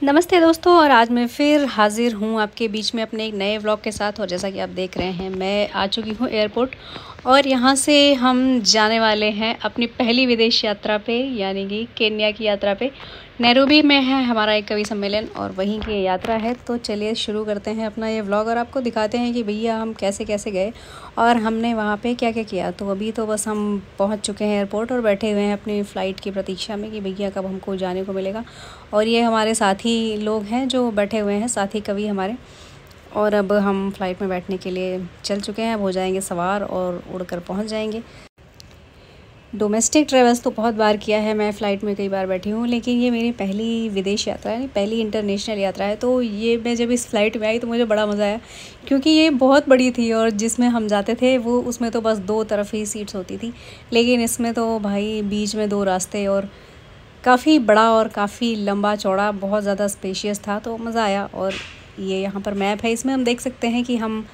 नमस्ते दोस्तों, और आज मैं फिर हाज़िर हूँ आपके बीच में अपने एक नए व्लॉग के साथ। और जैसा कि आप देख रहे हैं, मैं आ चुकी हूँ एयरपोर्ट और यहाँ से हम जाने वाले हैं अपनी पहली विदेश यात्रा पे, यानी कि केन्या की यात्रा पे। नैरोबी में है हमारा एक कवि सम्मेलन और वहीं की यात्रा है। तो चलिए शुरू करते हैं अपना ये व्लॉग और आपको दिखाते हैं कि भैया हम कैसे कैसे गए और हमने वहाँ पे क्या क्या किया। तो अभी तो बस हम पहुँच चुके हैं एयरपोर्ट और बैठे हुए हैं अपनी फ़्लाइट की प्रतीक्षा में कि भैया कब हमको जाने को मिलेगा। और ये हमारे साथी लोग हैं जो बैठे हुए हैं, साथी कवि हमारे। और अब हम फ़्लाइट में बैठने के लिए चल चुके हैं, अब हो जाएंगे सवार और उड़कर पहुंच जाएंगे। डोमेस्टिक ट्रेवल्स तो बहुत बार किया है, मैं फ़्लाइट में कई बार बैठी हूँ, लेकिन ये मेरी पहली विदेश यात्रा है, पहली इंटरनेशनल यात्रा है। तो ये मैं जब इस फ़्लाइट में आई तो मुझे बड़ा मज़ा आया, क्योंकि ये बहुत बड़ी थी और जिसमें हम जाते थे वो उसमें तो बस दो तरफ ही सीट्स होती थी, लेकिन इसमें तो भाई बीच में दो रास्ते और काफ़ी बड़ा और काफ़ी लंबा चौड़ा, बहुत ज़्यादा स्पेशियस था। तो मज़ा आया। और ये यहाँ पर मैप है, इसमें हम देख सकते हैं कि हम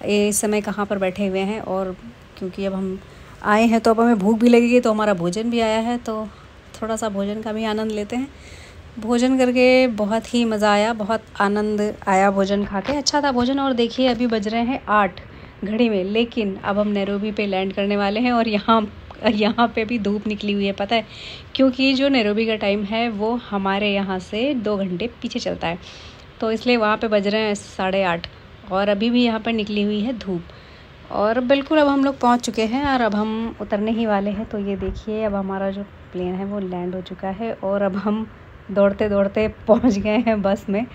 इस समय कहाँ पर बैठे हुए हैं। और क्योंकि अब हम आए हैं तो अब हमें भूख भी लगेगी, तो हमारा भोजन भी आया है, तो थोड़ा सा भोजन का भी आनंद लेते हैं। भोजन करके बहुत ही मज़ा आया, बहुत आनंद आया भोजन खा के, अच्छा था भोजन। और देखिए अभी बज रहे हैं 8 घड़ी में, लेकिन अब हम नैरोबी पे लैंड करने वाले हैं और यहाँ पे भी धूप निकली हुई है, पता है, क्योंकि जो नैरोबी का टाइम है वो हमारे यहाँ से 2 घंटे पीछे चलता है, तो इसलिए वहाँ पे बज रहे हैं 8:30 और अभी भी यहाँ पर निकली हुई है धूप। और बिल्कुल अब हम लोग पहुँच चुके हैं और अब हम उतरने ही वाले हैं। तो ये देखिए अब हमारा जो प्लेन है वो लैंड हो चुका है और अब हम दौड़ते दौड़ते पहुँच गए हैं बस में।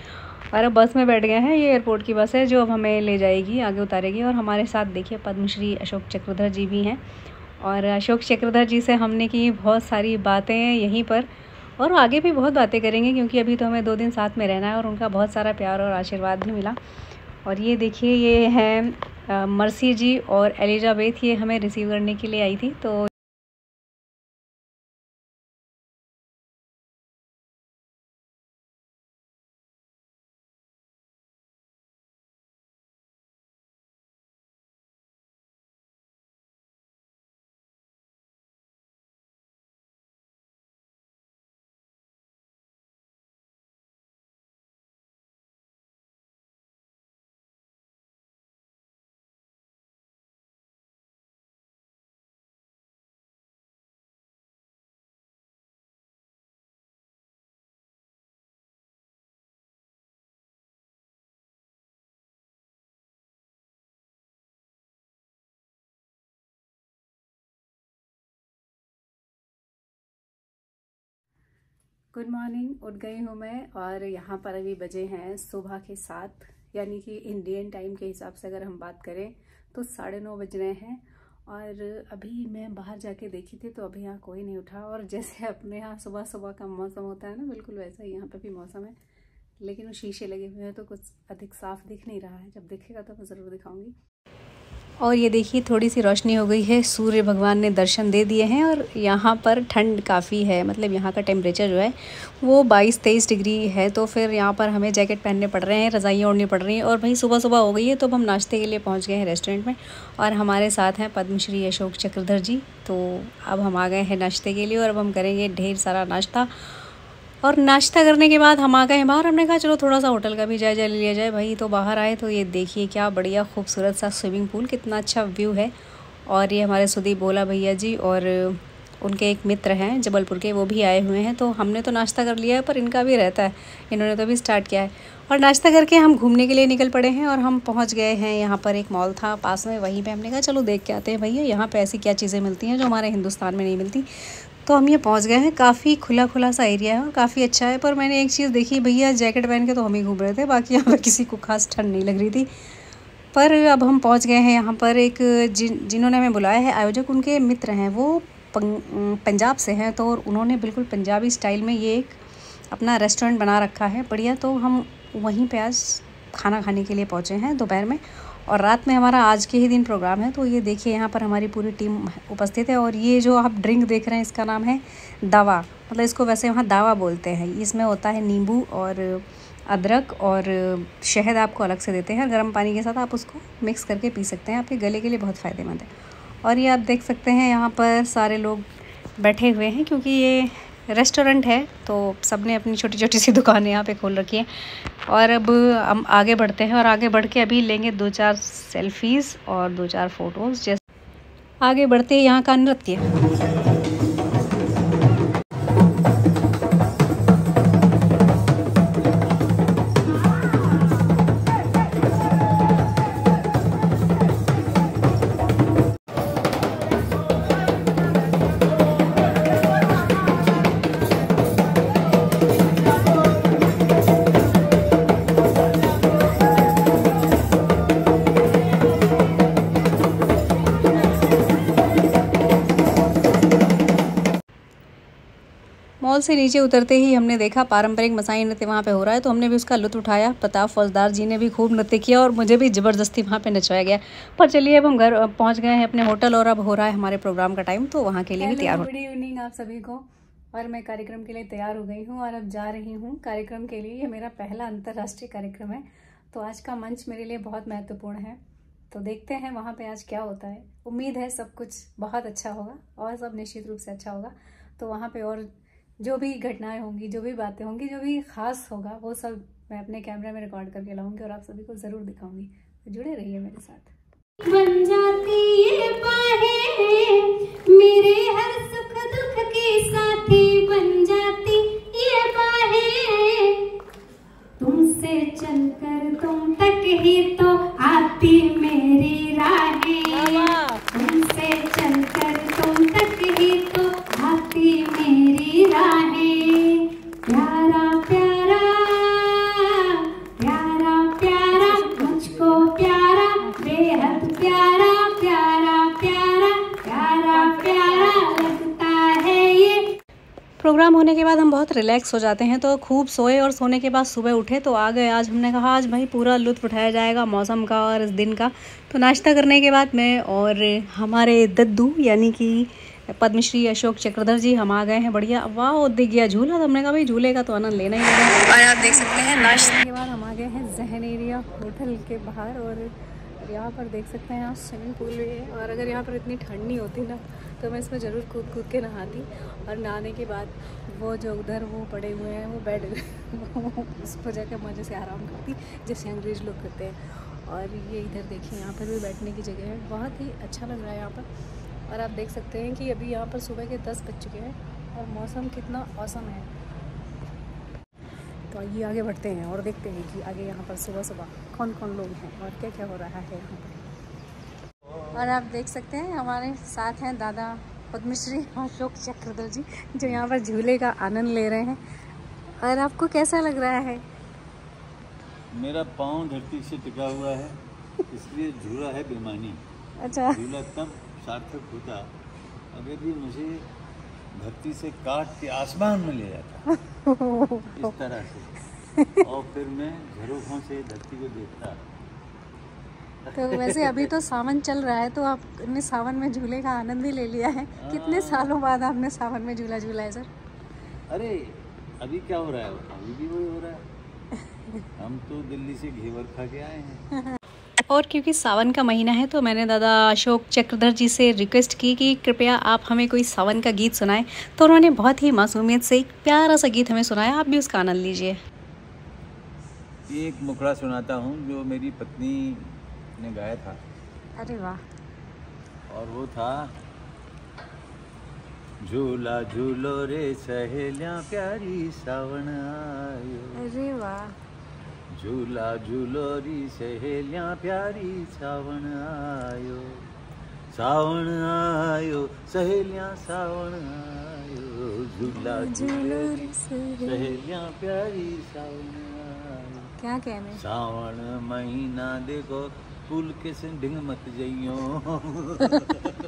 और अब बस में बैठ गए हैं, ये एयरपोर्ट की बस है जो अब हमें ले जाएगी, आगे उतारेगी। और हमारे साथ देखिए पद्मश्री अशोक चक्रधर जी भी हैं, और अशोक चक्रधर जी से हमने की बहुत सारी बातें यहीं पर, और आगे भी बहुत बातें करेंगे, क्योंकि अभी तो हमें 2 दिन साथ में रहना है और उनका बहुत सारा प्यार और आशीर्वाद भी मिला। और ये देखिए ये हैं मर्सी जी और एलिजाबेथ, ये हमें रिसीव करने के लिए आई थी। तो गुड मॉर्निंग, उठ गई हूँ मैं और यहाँ पर अभी बजे हैं सुबह के 7, यानी कि इंडियन टाइम के हिसाब से अगर हम बात करें तो 9:30 बज रहे हैं। और अभी मैं बाहर जाके देखी थी तो अभी यहाँ कोई नहीं उठा, और जैसे अपने यहाँ सुबह सुबह का मौसम होता है ना, बिल्कुल वैसा ही यहाँ पे भी मौसम है। लेकिन वो शीशे लगे हुए हैं तो कुछ अधिक साफ दिख नहीं रहा है, जब दिखेगा तो मैं ज़रूर दिखाऊंगी। और ये देखिए थोड़ी सी रोशनी हो गई है, सूर्य भगवान ने दर्शन दे दिए हैं। और यहाँ पर ठंड काफ़ी है, मतलब यहाँ का टेम्परेचर जो है वो 22-23 डिग्री है। तो फिर यहाँ पर हमें जैकेट पहनने पड़ रहे हैं, रज़ाइयाँ ओढ़नी पड़ रही हैं। और भाई सुबह सुबह हो गई है, तो अब हम नाश्ते के लिए पहुँच गए हैं रेस्टोरेंट में, और हमारे साथ हैं पद्मश्री अशोक चक्रधर जी। तो अब हम आ गए हैं नाश्ते के लिए और अब हम करेंगे ढेर सारा नाश्ता। और नाश्ता करने के बाद हम आ गए बाहर, हमने कहा चलो थोड़ा सा होटल का भी जायजा ले लिया जाए भाई। तो बाहर आए तो ये देखिए क्या बढ़िया खूबसूरत सा स्विमिंग पूल, कितना अच्छा व्यू है। और ये हमारे सुदीप बोला भैया जी और उनके एक मित्र हैं जबलपुर के, वो भी आए हुए हैं। तो हमने तो नाश्ता कर लिया है, पर इनका भी रहता है, इन्होंने तो भी स्टार्ट किया है। और नाश्ता करके हम घूमने के लिए निकल पड़े हैं और हम पहुंच गए हैं यहाँ पर, एक मॉल था पास में, वहीं पे हमने कहा चलो देख के आते हैं भैया यहाँ पे ऐसी क्या चीज़ें मिलती हैं जो हमारे हिंदुस्तान में नहीं मिलती। तो हम ये पहुंच गए हैं, काफ़ी खुला खुला सा एरिया है और काफ़ी अच्छा है। पर मैंने एक चीज़ देखी, भैया जैकेट पहन के तो हम ही घूम रहे थे, बाकी यहाँ पर किसी को खास ठंड नहीं लग रही थी। पर अब हम पहुंच गए हैं यहाँ पर, एक जिन्होंने हमें बुलाया है आयोजक, उनके मित्र हैं, वो पंजाब से हैं। तो उन्होंने बिल्कुल पंजाबी स्टाइल में ये एक अपना रेस्टोरेंट बना रखा है बढ़िया। तो हम वहीं पे आज खाना खाने के लिए पहुँचे हैं दोपहर में, और रात में हमारा आज के ही दिन प्रोग्राम है। तो ये देखिए यहाँ पर हमारी पूरी टीम उपस्थित है। और ये जो आप ड्रिंक देख रहे हैं इसका नाम है दावा, मतलब इसको वैसे वहाँ दावा बोलते हैं। इसमें होता है नींबू और अदरक और शहद आपको अलग से देते हैं, गर्म पानी के साथ आप उसको मिक्स करके पी सकते हैं, आपके गले के लिए बहुत फ़ायदेमंद है। और ये आप देख सकते हैं यहाँ पर सारे लोग बैठे हुए हैं, क्योंकि ये रेस्टोरेंट है, तो सब ने अपनी छोटी छोटी सी दुकानें यहाँ पे खोल रखी हैं। और अब हम आगे बढ़ते हैं और आगे बढ़ के अभी लेंगे 2-4 सेल्फीज़ और 2-4 फ़ोटोज़। जैसे आगे बढ़ते हैं यहाँ का नृत्य। मॉल से नीचे उतरते ही हमने देखा पारंपरिक मसाई नृत्य वहाँ पे हो रहा है, तो हमने भी उसका लुत्फ़ उठाया। प्रताप फौजदार जी ने भी खूब नृत्य किया और मुझे भी ज़बरदस्ती वहाँ पे नचवाया गया। पर चलिए अब हम घर पहुँच गए हैं अपने होटल और अब हो रहा है हमारे प्रोग्राम का टाइम, तो वहाँ के लिए भी तैयार हो। गुड इवनिंग आप सभी को। और मैं कार्यक्रम के लिए तैयार हो गई हूँ और अब जा रही हूँ कार्यक्रम के लिए। ये मेरा पहला अंतर्राष्ट्रीय कार्यक्रम है, तो आज का मंच मेरे लिए बहुत महत्वपूर्ण है। तो देखते हैं वहाँ पे आज क्या होता है। उम्मीद है सब कुछ बहुत अच्छा होगा और सब निश्चित रूप से अच्छा होगा। तो वहाँ पे और जो भी घटनाएं होंगी, जो भी बातें होंगी, जो भी खास होगा, वो सब मैं अपने कैमरा में रिकॉर्ड करके लाऊंगी और आप सभी को ज़रूर दिखाऊंगी। तो जुड़े रहिए मेरे साथ। बन जाती ये बाहें मेरे हर सुख दुख के साथी, बन जाती ये बाहें तुमसे चलकर तुम तक ही तो आती मेरी राहें, तुमसे चलकर तुम तक ही तो आती मेरी राहें। प्यारा प्यारा प्यारा प्यारा मुझको प्यारा, बेहद प्यारा प्यारा प्यारा प्यारा प्यारा लगता है ये। प्रोग्राम होने के बाद हम बहुत रिलैक्स हो जाते हैं, तो खूब सोए और सोने के बाद सुबह उठे तो आ गए। आज हमने कहा आज भाई पूरा लुत्फ़ उठाया जाएगा मौसम का और इस दिन का। तो नाश्ता करने के बाद मैं और हमारे दद्दू यानी कि पद्मश्री अशोक चक्रधर जी हम आ गए हैं। बढ़िया, वाह दिख गया झूला, तो हमने कहा भाई झूले का तो आनंद लेना ही लेना। और आप देख सकते हैं नाश्ते के बाद हम आ गए हैं जहन एरिया होटल के बाहर और यहाँ पर देख सकते हैं आप स्विमिंग पूल भी है। और अगर यहाँ पर इतनी ठंड नहीं होती ना तो मैं इसमें ज़रूर कूद के नहाती। और नहाने के बाद वो जो उधर वो पड़े हुए हैं वो बेड उस पर जाकर मज़े से आराम करती जैसे अंग्रेज़ लोग करते हैं। और ये इधर देखिए यहाँ पर भी बैठने की जगह है, बहुत ही अच्छा लग रहा है यहाँ पर। और आप देख सकते हैं कि अभी यहाँ पर सुबह के 10 बज चुके हैं और मौसम कितना औसम है। तो आइए आगे बढ़ते हैं और देखते हैं कि आगे यहाँ पर सुबह सुबह कौन कौन लोग हैं और क्या क्या हो रहा है यहाँ पर। और आप देख सकते हैं हमारे साथ हैं दादा पद्मश्री अशोक चक्रधर जी, जो यहाँ पर झूले का आनंद ले रहे हैं। और आपको कैसा लग रहा है? मेरा पाँव धरती से टिका हुआ है, इसलिए झूला है बेमानी। अच्छा, झूला तब सार्थक होता अगर ये मुझे धरती से काट के आसमान में ले जाता इस तरह से, और फिर मैं झरोखों से धरती को देखता। तो वैसे अभी तो सावन चल रहा है, तो आपने सावन में झूले का आनंद भी ले लिया है। कितने सालों बाद आपने सावन में झूला झूला है सर? अरे अभी क्या हो रहा है, अभी भी वही हो रहा है। हम तो दिल्ली से घेवर खा के आए हैं। और क्योंकि सावन का महीना है तो मैंने दादा अशोक चक्रधर जी से रिक्वेस्ट की कि कृपया आप हमें कोई सावन का गीत सुनाएं। तो उन्होंने बहुत ही मासूमियत से एक प्यारा सा गीत हमें सुनाया, आप भी उसका आनंद लीजिए। ये एक मुखड़ा सुनाता हूँ जो मेरी पत्नी ने गाया था। अरे वाह। और वो था, झूला झूलो रे सहेलियां प्यारी सावन आयो। अरे वाह। झूला झूलो री सहेलियां प्यारी सावन आयो, सावन आयो सहेलियां सावन आयो, झूला झूलो री सहेलियां प्यारी सावन आयो। क्या कहने, सावन महीना देखो फूल के ढिंग मत जाइयो।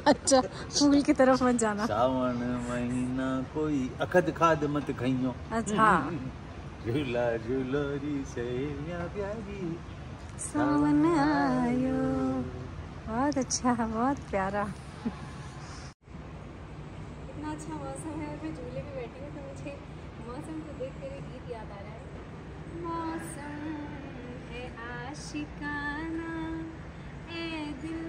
अच्छा, फूल की तरफ मत जाना। सावन महीना कोई अखद खाद मत खाइयो। अच्छा। झूला झूलो री सहेलियां प्यारी सावन आयो। बहुत अच्छा, बहुत प्यारा। इतना अच्छा मौसम है और मैं झूले पे बैठी हूँ तो मुझे मौसम को देख कर एक गीत याद आ रहा है। मौसम है आशिकाना, ए दिल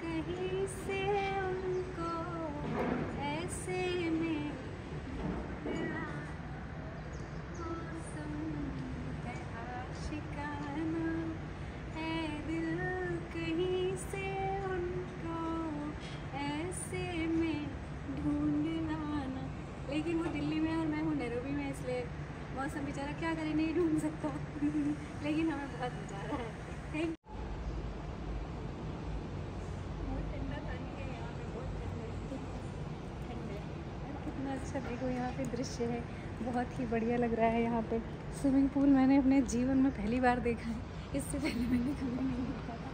कहीं से उनको ऐसे में मौसम बेचारा क्या करे, नहीं ढूंढ सकता लेकिन हमें बहुत मजा आ रहा है। थैंक ठंडा पानी है यहाँ पे, बहुत ठंडा है। कितना अच्छा देखो यहाँ पे दृश्य है, बहुत ही बढ़िया लग रहा है। यहाँ पे स्विमिंग पूल मैंने अपने जीवन में पहली बार देखा है, इससे पहले मैंने कभी नहीं देखा था।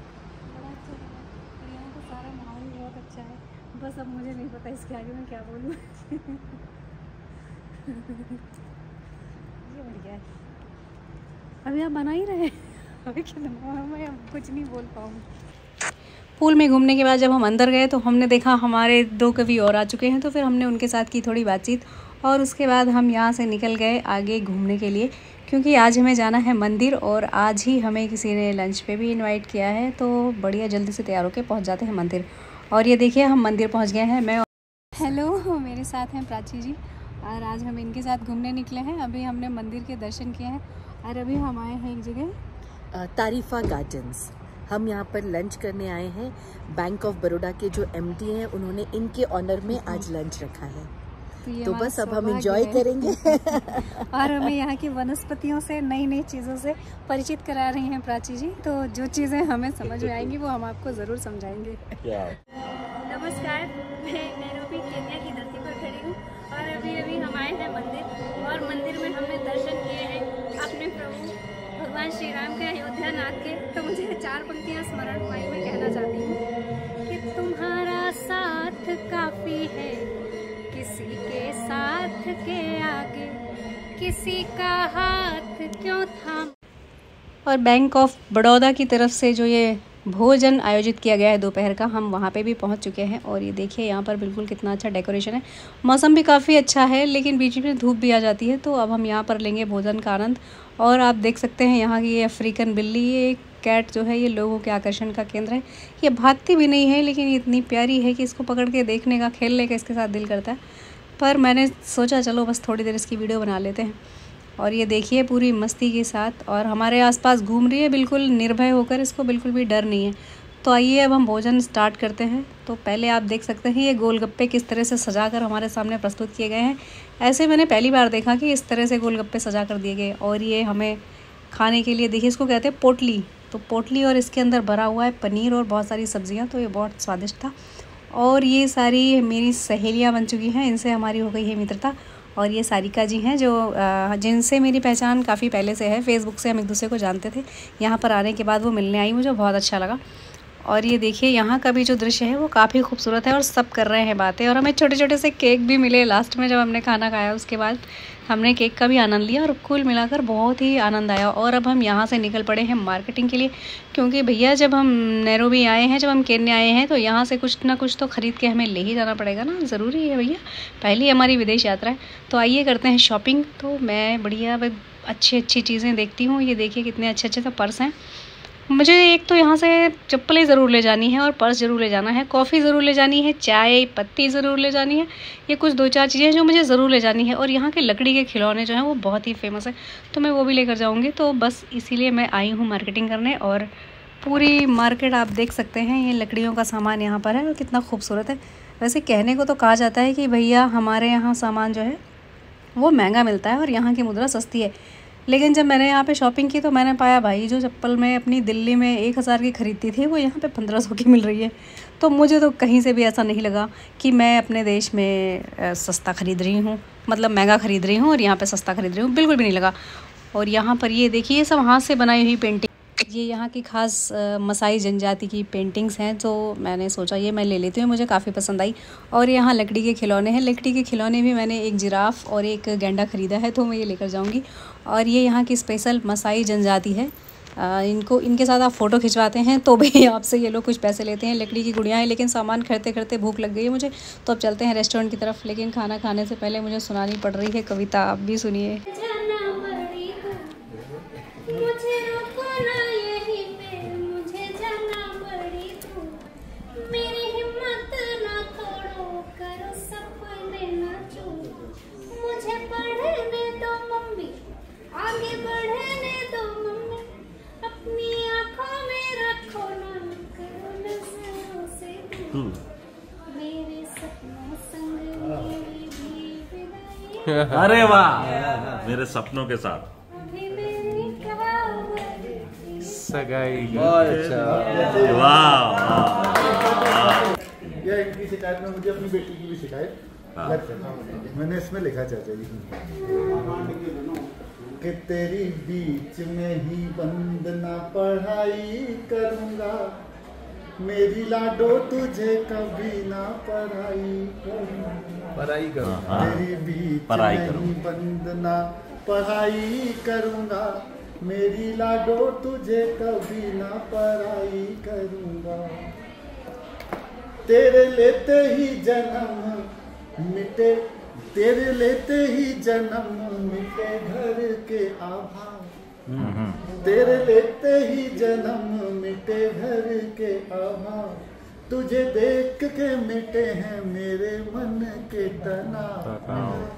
बड़ा अच्छा लगा और यहाँ का सारा माहौल बहुत अच्छा है। बस अब मुझे नहीं पता इसके आगे मैं क्या बोलूँ ये बढ़िया है। अभी आप बना ही रहे हैं अभी कितना, मैं अब कुछ नहीं बोल पाऊँगी। पूल में घूमने के बाद जब हम अंदर गए तो हमने देखा हमारे 2 कवि और आ चुके हैं, तो फिर हमने उनके साथ की थोड़ी बातचीत और उसके बाद हम यहाँ से निकल गए आगे घूमने के लिए, क्योंकि आज हमें जाना है मंदिर और आज ही हमें किसी ने लंच पे भी इनवाइट किया है। तो बढ़िया जल्दी से तैयार होकर पहुँच जाते हैं मंदिर। और ये देखिए हम मंदिर पहुँच गए हैं। मैं हेलो, मेरे साथ हैं प्राची जी और आज हम इनके साथ घूमने निकले हैं। अभी हमने मंदिर के दर्शन किए हैं और अभी हम आए हैं एक जगह तारीफा गार्डन्स। हम यहाँ पर लंच करने आए हैं। बैंक ऑफ बड़ौदा के जो एमडी हैं उन्होंने इनके ऑनर में आज लंच रखा है, तो बस अब हम एंजॉय करेंगे और हमें यहाँ की वनस्पतियों से, नई नई चीज़ों से परिचित करा रही हैं प्राची जी। तो जो चीज़ें हमें समझ में आएंगी वो हम आपको ज़रूर समझाएंगे। नमस्कार, मैं नैरोबी केन्या की धरती पर खड़ी हूँ और अभी हम आए हैं मंदिर और मंदिर में हमने दर्शन किए हैं अपने प्रभु भगवान श्री राम के, अयोध्या नाथ के। तो मुझे 4 पंक्तियाँ स्मरण हुई, मैं कहना चाहती हूँ कि तुम्हारा साथ काफ़ी है, किसी के साथ के आगे किसी का हाथ क्यों थाम। और बैंक ऑफ बड़ौदा की तरफ से जो ये भोजन आयोजित किया गया है दोपहर का, हम वहाँ पे भी पहुँच चुके हैं। और ये देखिए यहाँ पर बिल्कुल कितना अच्छा डेकोरेशन है। मौसम भी काफ़ी अच्छा है लेकिन बीच में धूप भी आ जाती है। तो अब हम यहाँ पर लेंगे भोजन का आनंद। और आप देख सकते हैं यहाँ की ये अफ्रीकन बिल्ली, ये कैट जो है ये लोगों के आकर्षण का केंद्र है। ये भागती भी नहीं है लेकिन ये इतनी प्यारी है कि इसको पकड़ के देखने का, खेलने का इसके साथ दिल करता है। पर मैंने सोचा चलो बस थोड़ी देर इसकी वीडियो बना लेते हैं। और ये देखिए पूरी मस्ती के साथ और हमारे आसपास घूम रही है बिल्कुल निर्भय होकर, इसको बिल्कुल भी डर नहीं है। तो आइए अब हम भोजन स्टार्ट करते हैं। तो पहले आप देख सकते हैं ये गोलगप्पे किस तरह से सजाकर हमारे सामने प्रस्तुत किए गए हैं। ऐसे मैंने पहली बार देखा कि इस तरह से गोलगप्पे सजा कर दिए गए। और ये हमें खाने के लिए, देखिए इसको कहते हैं पोटली। तो पोटली और इसके अंदर भरा हुआ है पनीर और बहुत सारी सब्जियाँ, तो ये बहुत स्वादिष्ट था। और ये सारी मेरी सहेलियाँ बन चुकी हैं, इनसे हमारी हो गई है मित्रता। और ये सारिका जी हैं जो जिनसे मेरी पहचान काफ़ी पहले से है, फेसबुक से हम एक दूसरे को जानते थे। यहाँ पर आने के बाद वो मिलने आई, मुझे बहुत अच्छा लगा। और ये देखिए यहाँ का भी जो दृश्य है वो काफ़ी खूबसूरत है और सब कर रहे हैं बातें। और हमें छोटे छोटे से केक भी मिले लास्ट में, जब हमने खाना खाया उसके बाद हमने केक का भी आनंद लिया और कुल मिलाकर बहुत ही आनंद आया। और अब हम यहाँ से निकल पड़े हैं मार्केटिंग के लिए, क्योंकि भैया जब हम नैरोबी आए हैं, जब हम केन्या आए हैं, तो यहाँ से कुछ ना कुछ तो ख़रीद के हमें ले ही जाना पड़ेगा ना, ज़रूरी है भैया, पहली हमारी विदेश यात्रा है। तो आइए करते हैं शॉपिंग। तो मैं बढ़िया अच्छी चीज़ें देखती हूँ। ये देखिए कितने अच्छे अच्छे तो पर्स हैं। मुझे एक तो यहाँ से चप्पलें ज़रूर ले जानी है और पर्स ज़रूर ले जाना है, कॉफ़ी ज़रूर ले जानी है, चाय पत्ती ज़रूर ले जानी है। ये कुछ 2-4 चीज़ें जो मुझे ज़रूर ले जानी है। और यहाँ के लकड़ी के खिलौने जो हैं वो बहुत ही फेमस है, तो मैं वो भी लेकर जाऊँगी। तो बस इसीलिए मैं आई हूँ मार्केटिंग करने। और पूरी मार्केट आप देख सकते हैं, ये लकड़ियों का सामान यहाँ पर है और कितना खूबसूरत है। वैसे कहने को तो कहा जाता है कि भैया हमारे यहाँ सामान जो है वो महंगा मिलता है और यहाँ की मुद्रा सस्ती है, लेकिन जब मैंने यहाँ पे शॉपिंग की तो मैंने पाया भाई जो चप्पल मैं अपनी दिल्ली में 1000 की खरीदती थी वो यहाँ पे 1500 की मिल रही है। तो मुझे तो कहीं से भी ऐसा नहीं लगा कि मैं अपने देश में सस्ता ख़रीद रही हूँ, मतलब महंगा ख़रीद रही हूँ और यहाँ पे सस्ता ख़रीद रही हूँ, बिल्कुल भी नहीं लगा। और यहाँ पर ये देखिए ये सब हाथ से बनाई हुई पेंटिंग, ये यहाँ की खास मसाई जनजाति की पेंटिंग्स हैं, जो मैंने सोचा ये मैं ले लेती हूँ, मुझे काफ़ी पसंद आई। और यहाँ लकड़ी के खिलौने हैं, लकड़ी के खिलौने भी मैंने एक जिराफ और एक गैंडा ख़रीदा है, तो मैं ये लेकर जाऊँगी। और ये यहाँ की स्पेशल मसाई जनजाति है, इनके साथ आप फ़ोटो खिंचवाते हैं तो भी आपसे ये लोग कुछ पैसे लेते हैं। लकड़ी की गुड़ियाँ हैं, लेकिन सामान खरीदते खरीदते भूख लग गई है मुझे, तो अब चलते हैं रेस्टोरेंट की तरफ। लेकिन खाना खाने से पहले मुझे सुनानी पड़ रही है कविता, आप भी सुनिए। अरे वाह, मेरे सपनों के साथ। सगाई। वाह। यह इनकी शिकायत में मुझे अपनी बेटी की भी शिकायत लग सकती। मैंने इसमें लिखा चाचा जी कि तेरी बीच में ही बंद ना पढ़ाई करूँगा, मेरी लाडो तुझे कभी ना पढ़ाई करूँगा। तेरी बीच में ही बंद ना पढ़ाई करूँगा, मेरी लाडो तुझे कभी ना पढ़ाई करूँगा। तेरे लेते ही जन्म मिटे, तेरे लेते ही जन्म मिटे घर के आभार, तेरे लेते ही जन्म मिटे घर के आभार, तुझे देख के मिटे हैं मेरे मन के तनाव,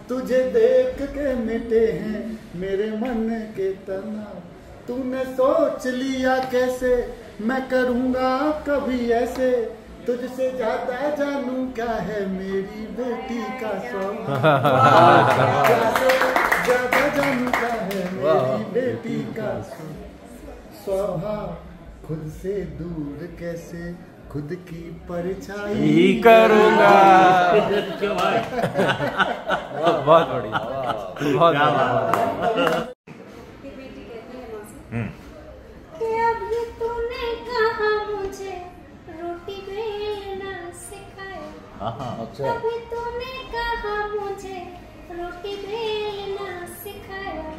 तुझे देख के मिटे हैं मेरे मन के तनाव। तूने सोच लिया कैसे मैं करूँगा कभी ऐसे, तुझसे ज्यादा जानू क्या है मेरी बेटी का स्वभाव, ज्यादा जानू क्या है मेरी बेटी का स्वभाव। खुद से दूर कैसे खुद की परछाई करूँगा। बहुत बढ़िया, बहुत बढ़िया। अभी तूने कहा मुझे रोटी बेलना सिखाया, अभी तूने कहा मुझे रोटी बेलना सिखाया,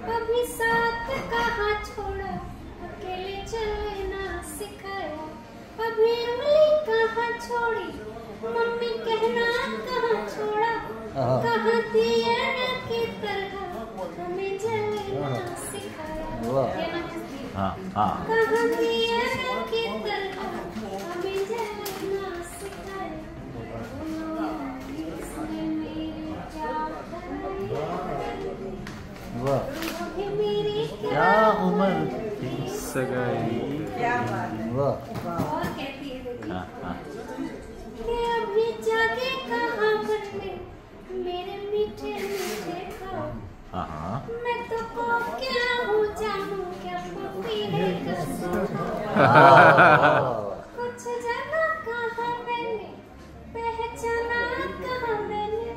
कभी साथ कहा छोड़ा अकेले चलना सिखाया, कभी उंगली कहाँ छोड़ी मम्मी कहना कहाँ छोड़ा, कहाँ दिया की तरह हमें जलना सिखाया, कहाँ दिया की तरह हमें जलना सिखाया। इसने मेरी मेरी क्या उम्र सगाई। और कहती है कि अभी जाके कहाँ बने मेरे मीठे मीठे खाओ, मैं तो को क्या हूँ जानू क्या पपी है कुछ जाना कहाँ मैंने पहचाना कहाँ मैंने,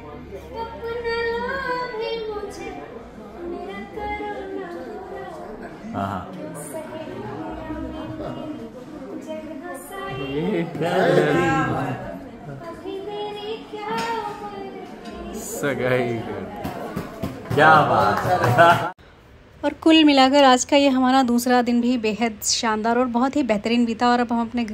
अपना लोभी मुझे मेरा करो ना क्यों सहे जगह सारी अभी मेरी क्या उम्र सगाई। क्या बात है। और कुल मिलाकर आज का ये हमारा दूसरा दिन भी बेहद शानदार और बहुत ही बेहतरीन बीता। और अब हम अपने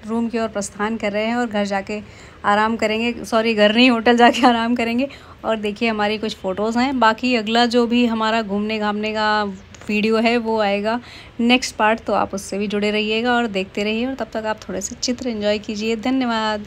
रूम की ओर प्रस्थान कर रहे हैं और घर जाके आराम करेंगे, सॉरी घर नहीं होटल जाके आराम करेंगे। और देखिए हमारी कुछ फ़ोटोज़ हैं, बाकी अगला जो भी हमारा घूमने घामने का वीडियो है वो आएगा नेक्स्ट पार्ट, तो आप उससे भी जुड़े रहिएगा और देखते रहिए। और तब तक आप थोड़े से चित्र एंजॉय कीजिए। धन्यवाद।